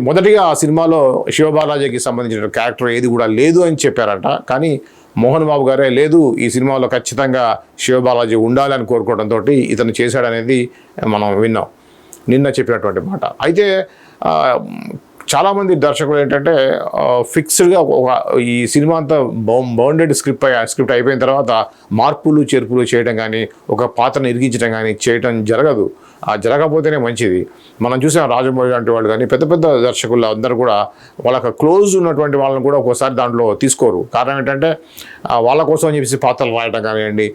మొదటిగా ఆ సినిమాలో శివబాలాజీకి సంబంధించిన క్యారెక్టర్ ఏది కూడా లేదు అని చెప్పారట. కానీ మోహన్ బాబు గారే లేదు, ఈ సినిమాలో ఖచ్చితంగా శివబాలాజీ ఉండాలని కోరుకోవడంతో ఇతను చేశాడనేది మనం విన్నాం, నిన్న చెప్పినటువంటి మాట. అయితే చాలామంది దర్శకులు ఏంటంటే ఫిక్స్డ్గా ఈ సినిమా అంతా బౌండెడ్ స్క్రిప్ట్ అయిపోయిన తర్వాత మార్పులు చేర్పులు చేయడం కానీ, ఒక పాత్రను ఇరిగించడం కానీ చేయడం జరగదు. జరగకపోతేనే మంచిది. మనం చూసాం రాజమౌళి లాంటి వాళ్ళు కానీ పెద్ద పెద్ద దర్శకులు అందరూ కూడా వాళ్ళకి క్లోజ్ ఉన్నటువంటి వాళ్ళని కూడా ఒక్కోసారి దాంట్లో తీసుకోరు. కారణం ఏంటంటే వాళ్ళ కోసం అని చెప్పేసి పాత్రలు రాయడం కానివ్వండి,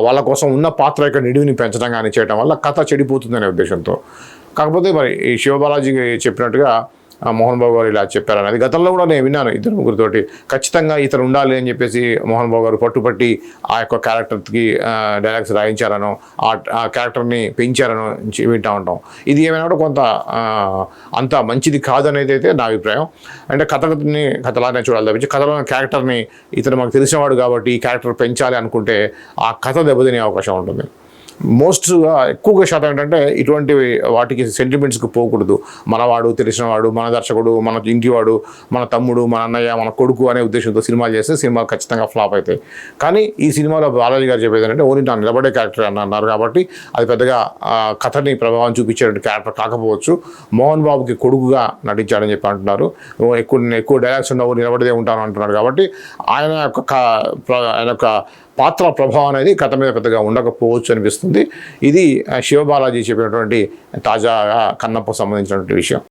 వాళ్ళ కోసం ఉన్న పాత్ర యొక్క నిడివిని పెంచడం కానీ చేయడం వల్ల కథ చెడిపోతుందనే ఉద్దేశంతో. కాకపోతే మరి ఈ శివబాలాజీకి చెప్పినట్టుగా మోహన్ బాబు గారు ఇలా చెప్పారనేది గతంలో కూడా నేను విన్నాను ఇద్దరు ముగ్గురితోటి. ఖచ్చితంగా ఇతను ఉండాలి అని చెప్పేసి మోహన్ బాబు గారు పట్టుపట్టి ఆ యొక్క క్యారెక్టర్కి డైలాగ్స్ రాయించారనో, ఆ క్యారెక్టర్ని పెంచారనో వింటూ ఉంటాం. ఇది ఏమైనా కూడా కొంత అంత మంచిది కాదనేది అయితే నా అభిప్రాయం. అంటే కథలానే చూడాలి తప్పించి కథలో క్యారెక్టర్ని ఇతను మనకు తెలిసినవాడు కాబట్టి ఈ క్యారెక్టర్ పెంచాలి అనుకుంటే ఆ కథ దెబ్బతినే అవకాశం ఉంటుంది. మోస్ట్గా ఎక్కువగా శాతం ఏంటంటే ఇటువంటి వాటికి సెంటిమెంట్స్కి పోకూడదు. మనవాడు, తెలిసినవాడు, మన దర్శకుడు, మన ఇంటివాడు, మన తమ్ముడు, మన అన్నయ్య, మన కొడుకు అనే ఉద్దేశంతో సినిమాలు చేస్తే సినిమాలు ఖచ్చితంగా ఫ్లాప్ అవుతాయి. కానీ ఈ సినిమాలో బాలాజీ గారు చెప్పేది ఏంటంటే ఓన్లీ నా నిలబడే క్యారెక్టర్ అని అన్నారు కాబట్టి అది పెద్దగా కథని ప్రభావం చూపించేటువంటి క్యారెక్టర్ కాకపోవచ్చు. మోహన్ బాబుకి కొడుకుగా నటించాడని చెప్పి అంటున్నారు. ఎక్కువ డైలాగ్స్ ఉండవు, నిలబడితే ఉంటాను అంటున్నాడు కాబట్టి ఆయన యొక్క పాత్ర ప్రభావం అనేది కథ మీద పెద్దగా ఉండకపోవచ్చు అనిపిస్తుంది. ఇది శివబాలాజీ చెప్పినటువంటి తాజాగా కన్నప్పకు సంబంధించినటువంటి విషయం.